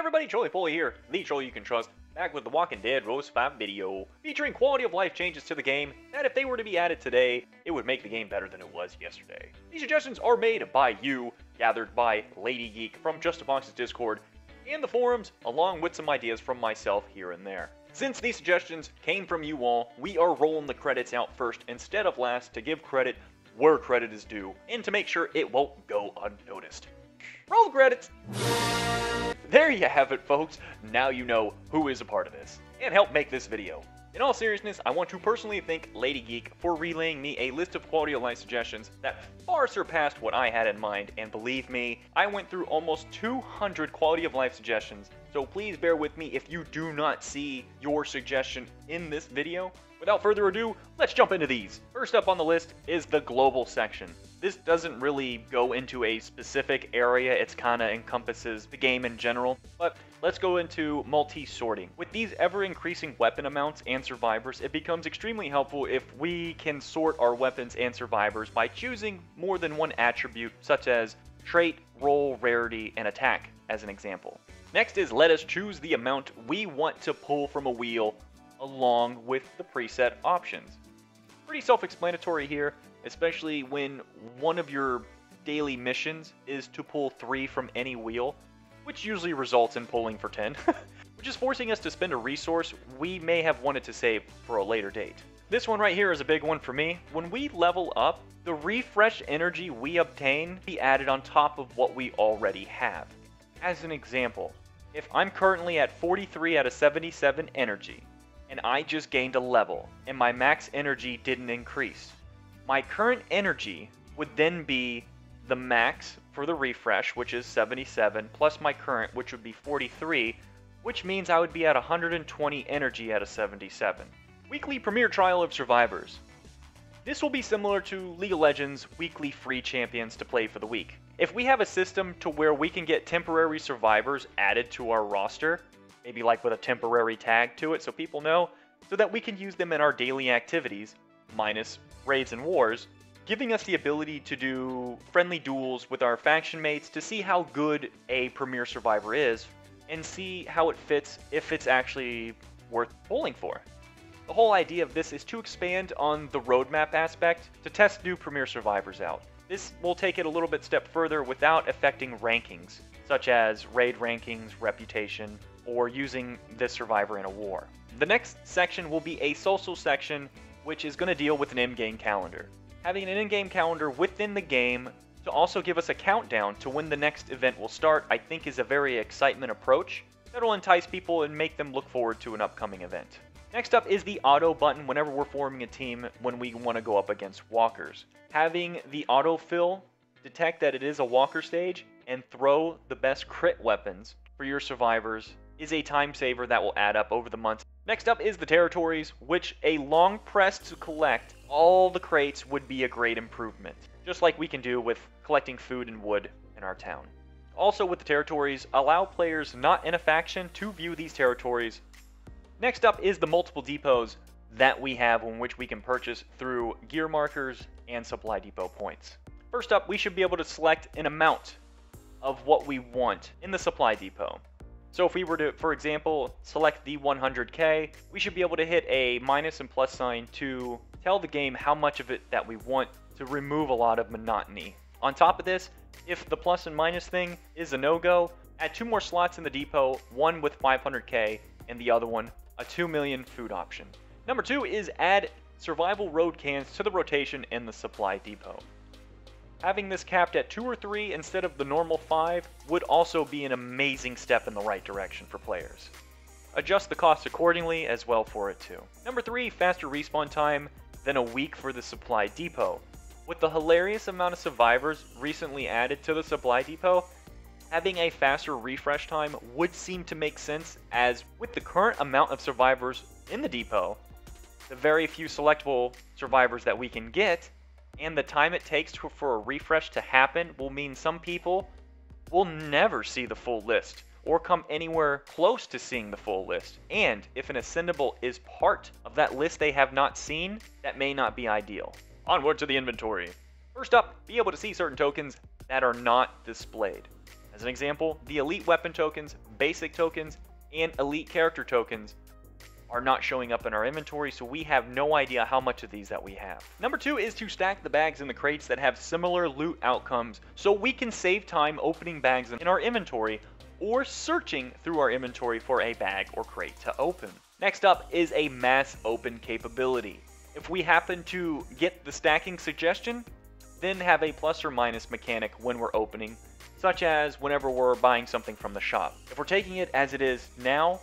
everybody, Trolley Polly here, the troll you can trust, back with the Walking Dead Roast 5 video, featuring quality of life changes to the game that if they were to be added today, it would make the game better than it was yesterday. These suggestions are made by you, gathered by LadyGeek from Just a Box's Discord, and the forums, along with some ideas from myself here and there. Since these suggestions came from you all, we are rolling the credits out first instead of last to give credit where credit is due, and to make sure it won't go unnoticed. Roll the credits! There you have it, folks. Now you know who is a part of this, and help make this video. In all seriousness, I want to personally thank LadyGeek for relaying me a list of quality of life suggestions that far surpassed what I had in mind, and believe me, I went through almost 200 quality of life suggestions, so please bear with me if you do not see your suggestion in this video. Without further ado, let's jump into these. First up on the list is the global section. This doesn't really go into a specific area, it kind of encompasses the game in general, but let's go into multi-sorting. With these ever-increasing weapon amounts and survivors, it becomes extremely helpful if we can sort our weapons and survivors by choosing more than one attribute, such as trait, role, rarity, and attack, as an example. Next is let us choose the amount we want to pull from a wheel along with the preset options. Pretty self-explanatory here, especially when one of your daily missions is to pull 3 from any wheel, which usually results in pulling for 10, which is forcing us to spend a resource we may have wanted to save for a later date. This one right here is a big one for me. When we level up, the refresh energy we obtain be added on top of what we already have. As an example, if I'm currently at 43 out of 77 energy, and I just gained a level, and my max energy didn't increase, my current energy would then be the max for the refresh, which is 77, plus my current, which would be 43, which means I would be at 120 energy out of 77. Weekly Premier Trial of Survivors. This will be similar to League of Legends' weekly free champions to play for the week. If we have a system to where we can get temporary survivors added to our roster, maybe like with a temporary tag to it so people know, so that we can use them in our daily activities, minus raids and wars, giving us the ability to do friendly duels with our faction mates to see how good a Premier Survivor is, and see how it fits if it's actually worth pulling for. The whole idea of this is to expand on the roadmap aspect to test new Premier Survivors out. This will take it a little bit step further without affecting rankings, such as raid rankings, reputation, or using this survivor in a war. The next section will be a social section, which is going to deal with an in-game calendar. Having an in-game calendar within the game to also give us a countdown to when the next event will start, I think is a very excitement approach that will entice people and make them look forward to an upcoming event. Next up is the auto button whenever we're forming a team when we want to go up against walkers. Having the autofill detect that it is a walker stage and throw the best crit weapons for your survivors is a time saver that will add up over the months. Next up is the territories, which a long press to collect all the crates would be a great improvement, just like we can do with collecting food and wood in our town. Also with the territories, allow players not in a faction to view these territories. Next up is the multiple depots that we have in which we can purchase through gear markers and supply depot points. First up, we should be able to select an amount of what we want in the supply depot. So if we were to, for example, select the 100k, we should be able to hit a minus and plus sign to tell the game how much of it that we want to remove a lot of monotony. On top of this, if the plus and minus thing is a no-go, add 2 more slots in the depot, one with 500k and the other one a 2 million food option. Number 2 is add survival road cans to the rotation in the supply depot. Having this capped at 2 or 3 instead of the normal 5 would also be an amazing step in the right direction for players. Adjust the cost accordingly as well for it too. Number 3, faster respawn time than a week for the supply depot. With the hilarious amount of survivors recently added to the supply depot, having a faster refresh time would seem to make sense, as with the current amount of survivors in the depot, the very few selectable survivors that we can get, and the time it takes for a refresh to happen will mean some people will never see the full list or come anywhere close to seeing the full list. And if an ascendable is part of that list they have not seen, that may not be ideal. Onward to the inventory. First up, be able to see certain tokens that are not displayed. As an example, the elite weapon tokens basic tokens and elite character tokens are not showing up in our inventory, so we have no idea how much of these that we have. Number 2 is to stack the bags in the crates that have similar loot outcomes, so we can save time opening bags in our inventory or searching through our inventory for a bag or crate to open. Next up is a mass open capability. If we happen to get the stacking suggestion, then have a plus or minus mechanic when we're opening, such as whenever we're buying something from the shop. If we're taking it as it is now,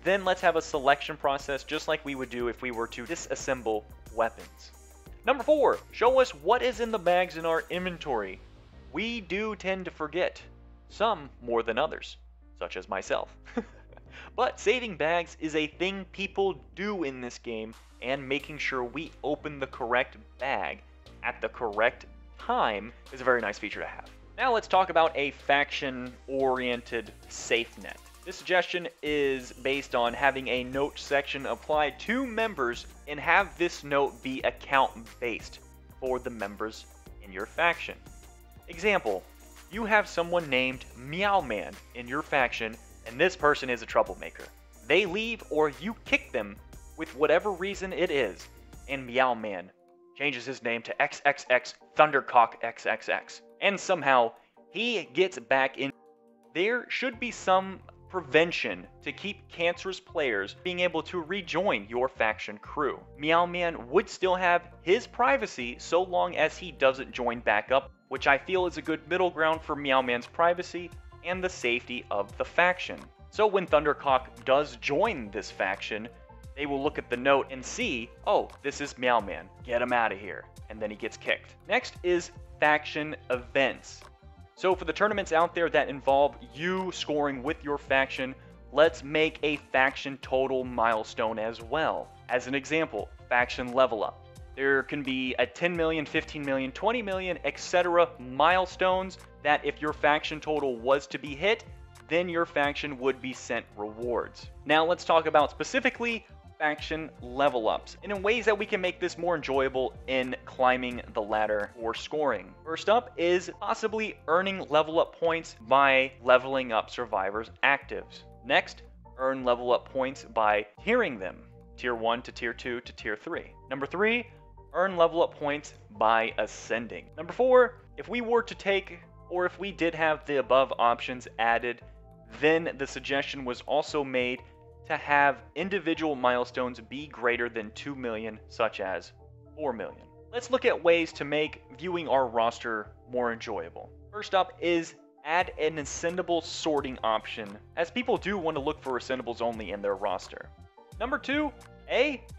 then let's have a selection process just like we would do if we were to disassemble weapons. Number 4, show us what is in the bags in our inventory. We do tend to forget, some more than others, such as myself. But saving bags is a thing people do in this game, and making sure we open the correct bag at the correct time is a very nice feature to have. Now let's talk about a faction-oriented safe net. This suggestion is based on having a note section applied to members and have this note be account-based for the members in your faction. Example, you have someone named Meow Man in your faction, and this person is a troublemaker. They leave or you kick them with whatever reason it is, and Meow Man changes his name to XXX Thundercock XXX, and somehow he gets back in. There should be some prevention to keep cancerous players being able to rejoin your faction crew. Meow Man would still have his privacy so long as he doesn't join back up, which I feel is a good middle ground for Meow Man's privacy and the safety of the faction. So when Thundercock does join this faction, they will look at the note and see, oh, this is Meow Man, get him out of here, and then he gets kicked. Next is faction events. So for the tournaments out there that involve you scoring with your faction, let's make a faction total milestone as well. As an example, faction level up. There can be a 10 million, 15 million, 20 million, etc. milestones that if your faction total was to be hit, then your faction would be sent rewards. Now let's talk about specifically faction level ups and in ways that we can make this more enjoyable in climbing the ladder or scoring. First up is possibly earning level up points by leveling up survivors' actives. Next, earn level up points by tiering them, tier 1 to tier 2 to tier 3. Number 3, earn level up points by ascending. Number 4, if we were to take, or if we did have the above options added, then the suggestion was also made to have individual milestones be greater than 2 million, such as 4 million. Let's look at ways to make viewing our roster more enjoyable. First up is add an ascendable sorting option, as people do want to look for ascendables only in their roster. Number 2,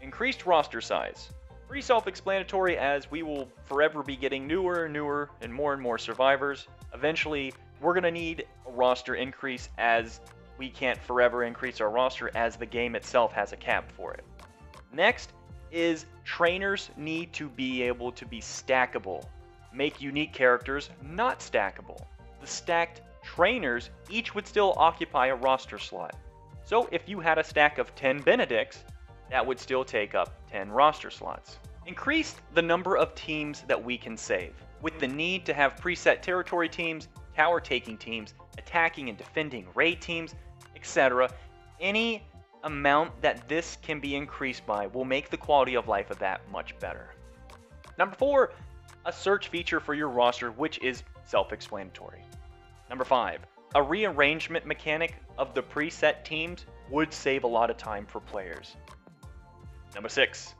increased roster size. Pretty self-explanatory, as we will forever be getting newer and newer and more survivors. Eventually, we're going to need a roster increase, as we can't forever increase our roster as the game itself has a cap for it. Next is trainers need to be able to be stackable. Make unique characters not stackable. The stacked trainers each would still occupy a roster slot. So if you had a stack of 10 Benedicts, that would still take up 10 roster slots. Increase the number of teams that we can save. With the need to have preset territory teams, tower taking teams, attacking and defending raid teams, etc. Any amount that this can be increased by will make the quality of life of that much better. Number 4, a search feature for your roster, which is self-explanatory. Number 5, a rearrangement mechanic of the preset teams would save a lot of time for players. Number 6,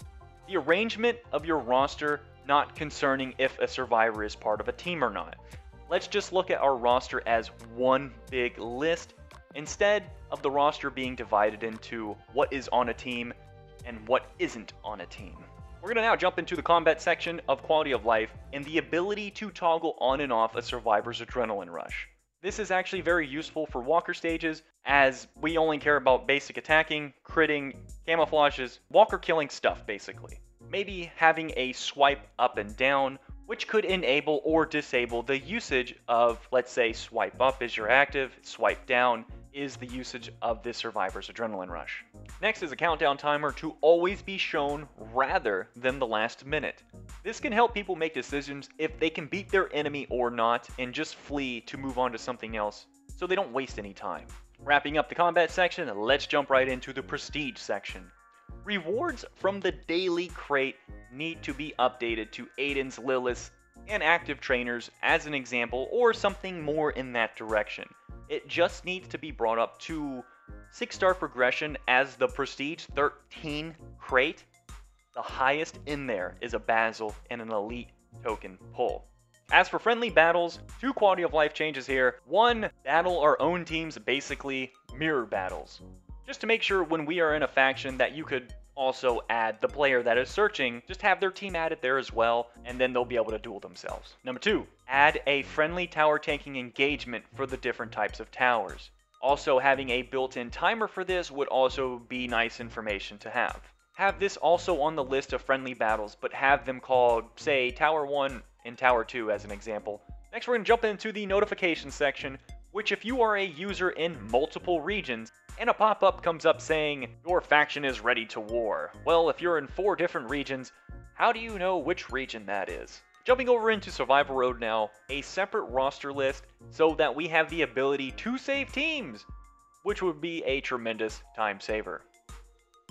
the arrangement of your roster not concerning if a survivor is part of a team or not. Let's just look at our roster as one big list, instead of the roster being divided into what is on a team and what isn't on a team. We're going to now jump into the combat section of quality of life and the ability to toggle on and off a survivor's adrenaline rush. This is actually very useful for walker stages, as we only care about basic attacking, critting, camouflages, walker killing stuff basically. Maybe having a swipe up and down, which could enable or disable the usage of, let's say, swipe up is your active, swipe down is the usage of this survivor's adrenaline rush. Next is a countdown timer to always be shown rather than the last minute. This can help people make decisions if they can beat their enemy or not and just flee to move on to something else, so they don't waste any time. Wrapping up the combat section, let's jump right into the prestige section. Rewards from the daily crate need to be updated to Aiden's, Lilith's, and active trainers as an example, or something more in that direction. It just needs to be brought up to 6-star progression as the prestige 13 crate. The highest in there is a Basil and an elite token pull. As for friendly battles, 2 quality of life changes here. 1, battle our own teams, basically mirror battles. Just to make sure when we are in a faction that you could also add the player that is searching, just have their team added there as well, and then they'll be able to duel themselves. Number 2, add a friendly tower tanking engagement for the different types of towers. Also, having a built-in timer for this would also be nice information to have. Have this also on the list of friendly battles, but have them called, say, Tower 1 and Tower 2 as an example. Next, we're going to jump into the notification section, which if you are a user in multiple regions, and a pop-up comes up saying, your faction is ready to war. Well, if you're in 4 different regions, how do you know which region that is? Jumping over into Survival Road now, a separate roster list so that we have the ability to save teams, which would be a tremendous time saver.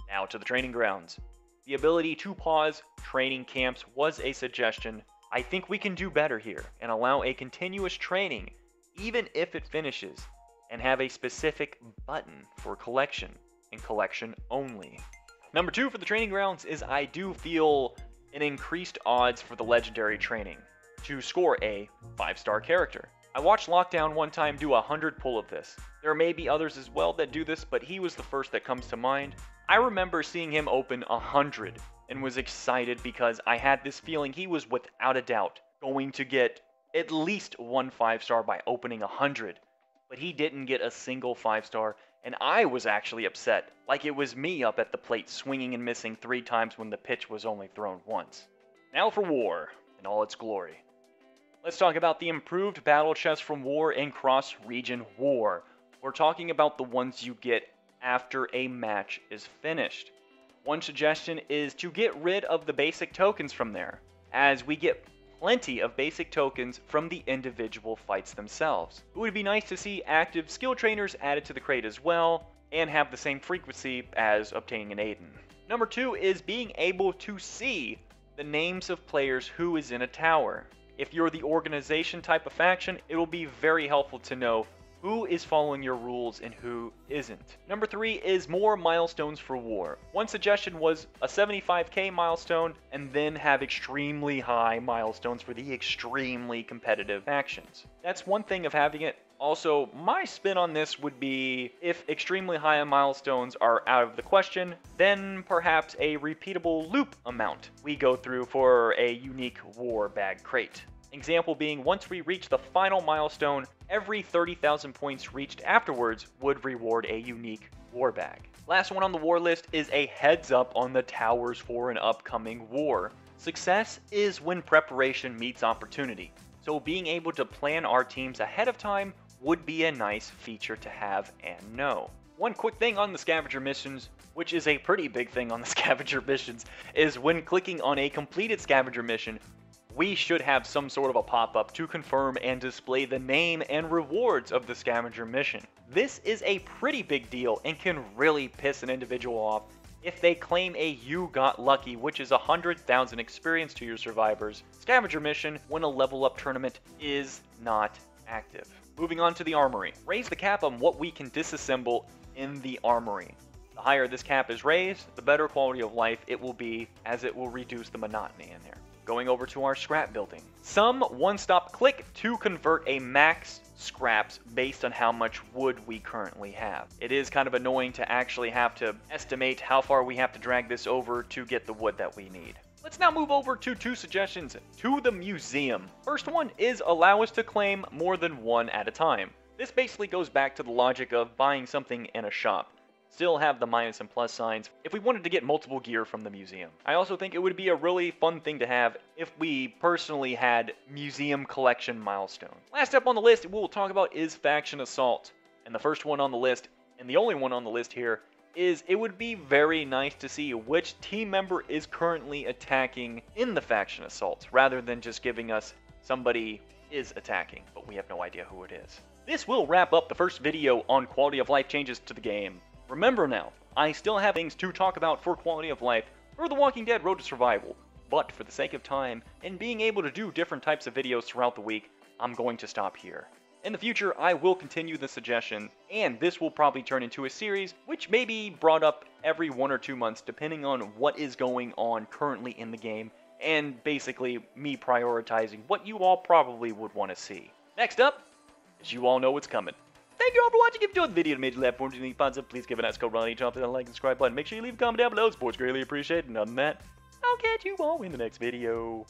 Now to the training grounds. The ability to pause training camps was a suggestion. I think we can do better here and allow a continuous training, even if it finishes, and have a specific button for collection, and collection only. Number 2 for the training grounds is I do feel an increased odds for the legendary training to score a 5-star character. I watched Lockdown one time do a 100 pull of this. There may be others as well that do this, but he was the first that comes to mind. I remember seeing him open 100 and was excited because I had this feeling he was without a doubt going to get at least 1 5-star by opening 100. But he didn't get a single 5-star, and I was actually upset, like it was me up at the plate swinging and missing 3 times when the pitch was only thrown once. Now for War, in all its glory. Let's talk about the improved battle chests from War and cross-region War. We're talking about the ones you get after a match is finished. One suggestion is to get rid of the basic tokens from there, as we get plenty of basic tokens from the individual fights themselves. It would be nice to see active skill trainers added to the crate as well, and have the same frequency as obtaining an Aiden. Number 2 is being able to see the names of players who is in a tower. If you're the organization type of faction, it will be very helpful to know who is following your rules and who isn't. Number 3 is more milestones for War. One suggestion was a 75k milestone and then have extremely high milestones for the extremely competitive factions. That's one thing of having it. Also, my spin on this would be if extremely high milestones are out of the question, then perhaps a repeatable loop amount we go through for a unique War bag crate. Example being, once we reach the final milestone, every 30,000 points reached afterwards would reward a unique war bag. Last one on the war list is a heads up on the towers for an upcoming war. Success is when preparation meets opportunity, so being able to plan our teams ahead of time would be a nice feature to have and know. One quick thing on the scavenger missions, which is a pretty big thing on the scavenger missions, is when clicking on a completed scavenger mission, we should have some sort of a pop-up to confirm and display the name and rewards of the scavenger mission. This is a pretty big deal and can really piss an individual off if they claim a You Got Lucky, which is 100,000 experience to your survivors, scavenger mission when a level up tournament is not active. Moving on to the armory. Raise the cap on what we can disassemble in the armory. The higher this cap is raised, the better quality of life it will be, as it will reduce the monotony in there. Going over to our scrap building. Some one-stop click to convert a max scraps based on how much wood we currently have. It is kind of annoying to actually have to estimate how far we have to drag this over to get the wood that we need. Let's now move over to 2 suggestions to the museum. First one is allow us to claim more than one at a time. This basically goes back to the logic of buying something in a shop. Still have the minus and plus signs if we wanted to get multiple gear from the museum. I also think it would be a really fun thing to have if we personally had museum collection milestone. Last up on the list we'll talk about is faction assault. And the first one on the list, and the only one on the list here, is it would be very nice to see which team member is currently attacking in the faction assault, rather than just giving us somebody is attacking, but we have no idea who it is. This will wrap up the first video on quality of life changes to the game. Remember now, I still have things to talk about for quality of life for The Walking Dead Road to Survival, but for the sake of time and being able to do different types of videos throughout the week, I'm going to stop here. In the future, I will continue the suggestion, and this will probably turn into a series, which may be brought up every 1 or 2 months depending on what is going on currently in the game, and basically me prioritizing what you all probably would want to see. Next up, as you all know what's coming. Thank you all for watching. If you enjoyed the video and made you laugh, or any fun, please give it a nice code on each other, and like and subscribe button. Make sure you leave a comment down below. Support's greatly appreciated. And other than that, I'll catch you all in the next video.